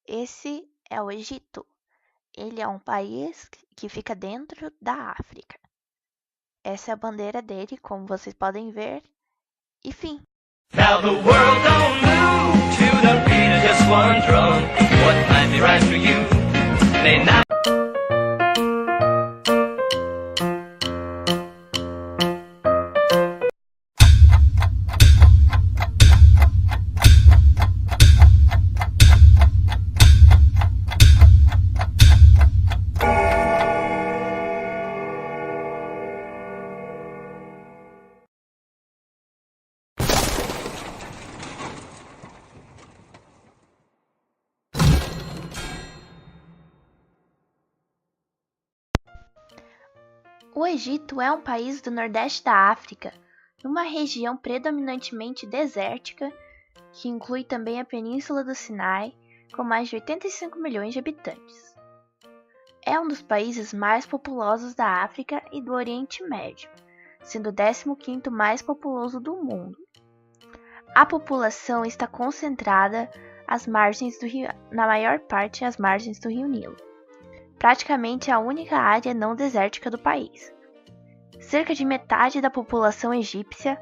Esse é o Egito. Ele é um país que fica dentro da África. Essa é a bandeira dele, como vocês podem ver. E fim. Now the world don't move to the beat of just one drum. What might be right for you may not. O Egito é um país do Nordeste da África, numa região predominantemente desértica, que inclui também a Península do Sinai, com mais de 85 milhões de habitantes. É um dos países mais populosos da África e do Oriente Médio, sendo o 15º mais populoso do mundo. A população está concentrada na maior parte às margens do Rio Nilo, praticamente a única área não desértica do país. Cerca de metade da população egípcia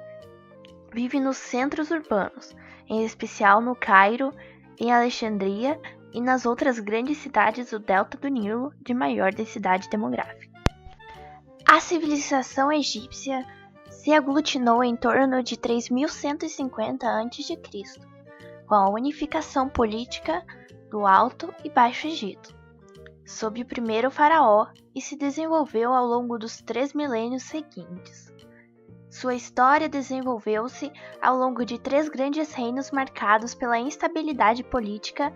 vive nos centros urbanos, em especial no Cairo, em Alexandria e nas outras grandes cidades do delta do Nilo de maior densidade demográfica. A civilização egípcia se aglutinou em torno de 3150 a.C., com a unificação política do Alto e Baixo Egito, sob o primeiro faraó, e se desenvolveu ao longo dos 3 milênios seguintes. Sua história desenvolveu-se ao longo de 3 grandes reinos marcados pela instabilidade política,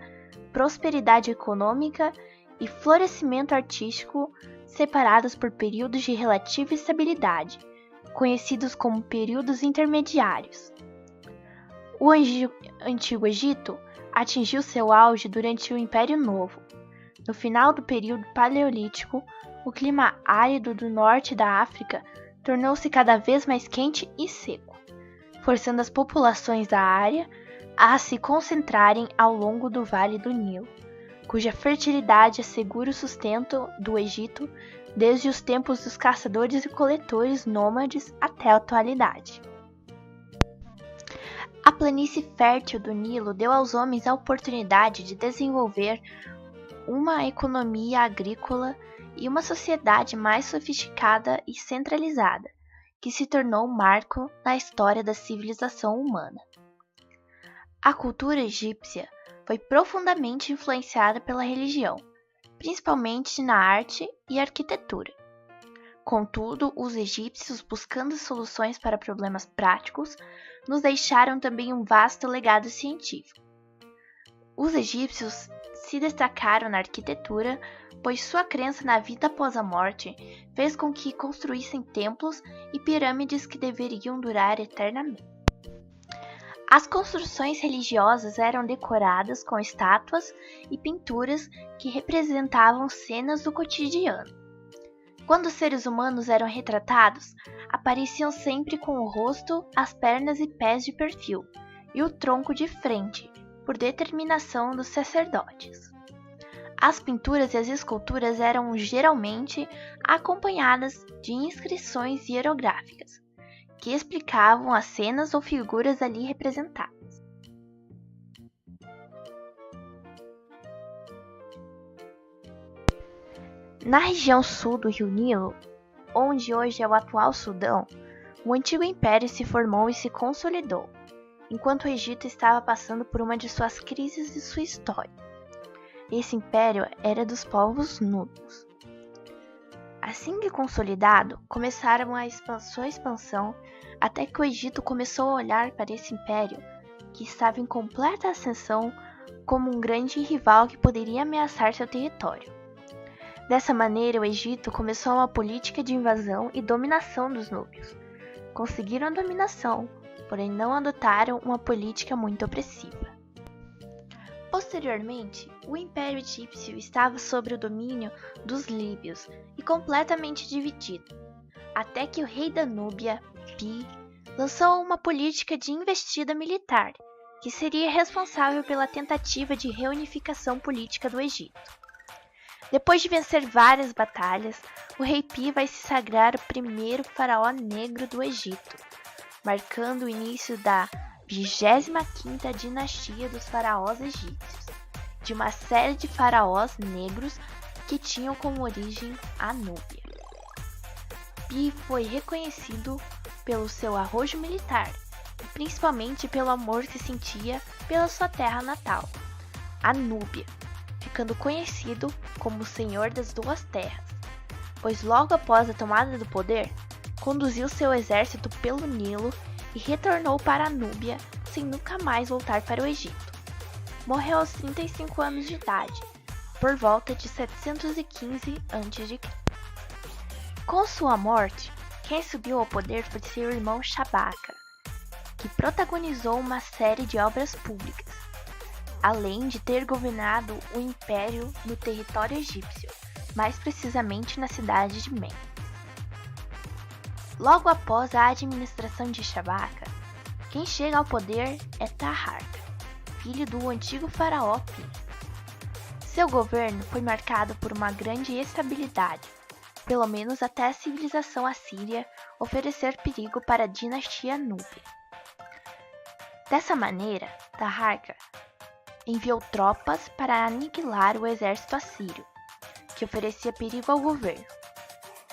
prosperidade econômica e florescimento artístico, separados por períodos de relativa estabilidade, conhecidos como períodos intermediários. O Antigo Egito atingiu seu auge durante o Império Novo. No final do período Paleolítico, o clima árido do norte da África tornou-se cada vez mais quente e seco, forçando as populações da área a se concentrarem ao longo do Vale do Nilo, cuja fertilidade assegura o sustento do Egito desde os tempos dos caçadores e coletores nômades até a atualidade. A planície fértil do Nilo deu aos homens a oportunidade de desenvolver uma economia agrícola e uma sociedade mais sofisticada e centralizada, que se tornou um marco na história da civilização humana. A cultura egípcia foi profundamente influenciada pela religião, principalmente na arte e arquitetura. Contudo, os egípcios, buscando soluções para problemas práticos, nos deixaram também um vasto legado científico. Os egípcios se destacaram na arquitetura, pois sua crença na vida após a morte fez com que construíssem templos e pirâmides que deveriam durar eternamente. As construções religiosas eram decoradas com estátuas e pinturas que representavam cenas do cotidiano. Quando os seres humanos eram retratados, apareciam sempre com o rosto, as pernas e pés de perfil, e o tronco de frente, por determinação dos sacerdotes. As pinturas e as esculturas eram geralmente acompanhadas de inscrições hierográficas, que explicavam as cenas ou figuras ali representadas. Na região sul do Rio Nilo, onde hoje é o atual Sudão, o antigo império se formou e se consolidou, enquanto o Egito estava passando por uma de suas crises de sua história. Esse império era dos povos núbios. Assim que consolidado, começaram sua expansão, até que o Egito começou a olhar para esse império, que estava em completa ascensão, como um grande rival que poderia ameaçar seu território. Dessa maneira, o Egito começou uma política de invasão e dominação dos núbios. Conseguiram a dominação, porém não adotaram uma política muito opressiva. Posteriormente, o Império Egípcio estava sob o domínio dos líbios e completamente dividido, até que o rei da Núbia, Pi, lançou uma política de investida militar, que seria responsável pela tentativa de reunificação política do Egito. Depois de vencer várias batalhas, o rei Pi vai se sagrar o primeiro faraó negro do Egito, marcando o início da 25ª dinastia dos faraós egípcios, de uma série de faraós negros que tinham como origem a Núbia. Pi foi reconhecido pelo seu arrojo militar e principalmente pelo amor que sentia pela sua terra natal, a Núbia, ficando conhecido como o Senhor das Duas Terras, pois logo após a tomada do poder, conduziu seu exército pelo Nilo e retornou para a Núbia sem nunca mais voltar para o Egito. Morreu aos 35 anos de idade, por volta de 715 a.C. Com sua morte, quem subiu ao poder foi seu irmão Shabaka, que protagonizou uma série de obras públicas, além de ter governado o império no território egípcio, mais precisamente na cidade de Mênfis. Logo após a administração de Shabaka, quem chega ao poder é Taharka, filho do antigo faraó Pi. Seu governo foi marcado por uma grande estabilidade, pelo menos até a civilização assíria oferecer perigo para a dinastia Núbia. Dessa maneira, Taharka enviou tropas para aniquilar o exército assírio, que oferecia perigo ao governo.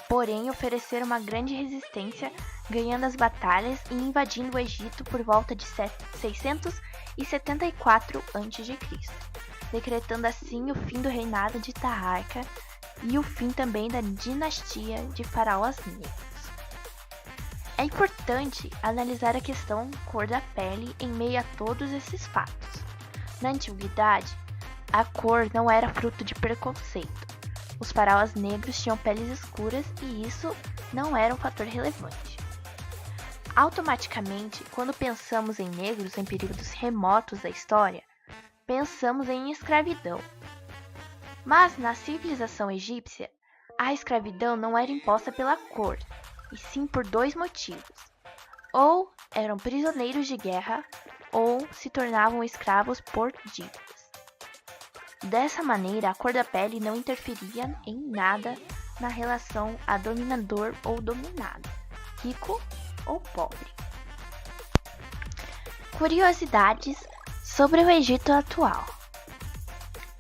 Porém, ofereceram uma grande resistência, ganhando as batalhas e invadindo o Egito por volta de 674 a.C., decretando assim o fim do reinado de Taharka e o fim também da dinastia de faraós negros. É importante analisar a questão cor da pele em meio a todos esses fatos. Na antiguidade, a cor não era fruto de preconceito. Os faraós negros tinham peles escuras e isso não era um fator relevante. Automaticamente, quando pensamos em negros em períodos remotos da história, pensamos em escravidão. Mas na civilização egípcia, a escravidão não era imposta pela cor, e sim por dois motivos. Ou eram prisioneiros de guerra, ou se tornavam escravos por dívidas. Dessa maneira, a cor da pele não interferia em nada na relação a dominador ou dominado, rico ou pobre. Curiosidades sobre o Egito atual.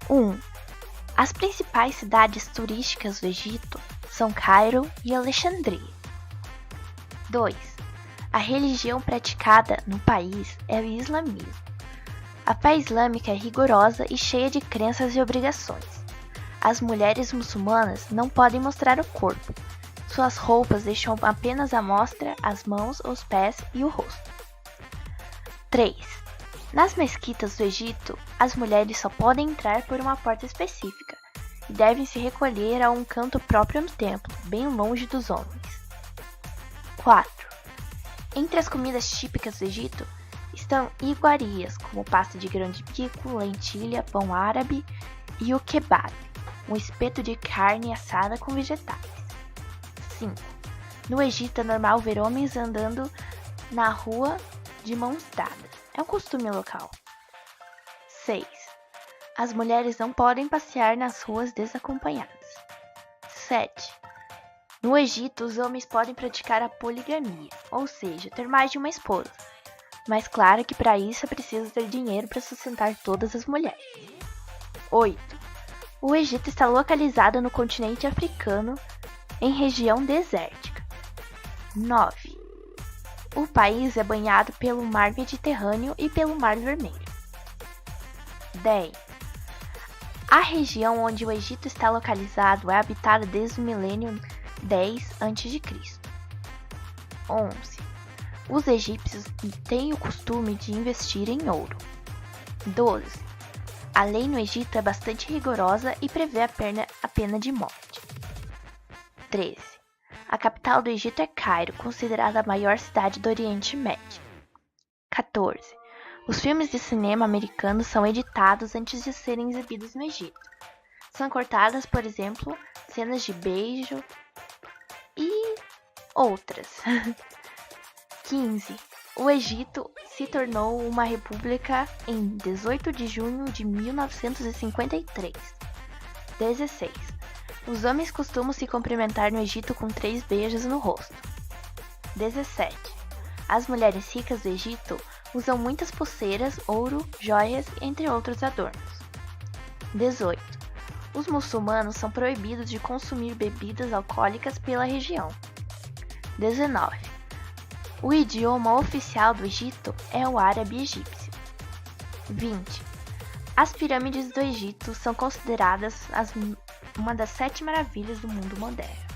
1. As principais cidades turísticas do Egito são Cairo e Alexandria. 2. A religião praticada no país é o islamismo. A fé islâmica é rigorosa e cheia de crenças e obrigações. As mulheres muçulmanas não podem mostrar o corpo. Suas roupas deixam apenas à mostra as mãos, os pés e o rosto. 3. Nas mesquitas do Egito, as mulheres só podem entrar por uma porta específica e devem se recolher a um canto próprio no templo, bem longe dos homens. 4. Entre as comidas típicas do Egito estão iguarias, como pasta de grão de bico, lentilha, pão árabe e o kebab, um espeto de carne assada com vegetais. 5. No Egito é normal ver homens andando na rua de mãos dadas. É um costume local. 6. As mulheres não podem passear nas ruas desacompanhadas. 7. No Egito, os homens podem praticar a poligamia, ou seja, ter mais de uma esposa. Mas claro que para isso é preciso ter dinheiro para sustentar todas as mulheres. 8. O Egito está localizado no continente africano, em região desértica. 9. O país é banhado pelo Mar Mediterrâneo e pelo Mar Vermelho. 10. A região onde o Egito está localizado é habitada desde o milênio 10 a.C. 11. Os egípcios têm o costume de investir em ouro. 12. A lei no Egito é bastante rigorosa e prevê a pena de morte. 13. A capital do Egito é Cairo, considerada a maior cidade do Oriente Médio. 14. Os filmes de cinema americanos são editados antes de serem exibidos no Egito. São cortadas, por exemplo, cenas de beijo e outras. 15. O Egito se tornou uma república em 18 de junho de 1953. 16. Os homens costumam se cumprimentar no Egito com 3 beijos no rosto. 17. As mulheres ricas do Egito usam muitas pulseiras, ouro, joias, entre outros adornos. 18. Os muçulmanos são proibidos de consumir bebidas alcoólicas pela região. 19. O idioma oficial do Egito é o árabe egípcio. 20. As pirâmides do Egito são consideradas uma das 7 maravilhas do mundo moderno.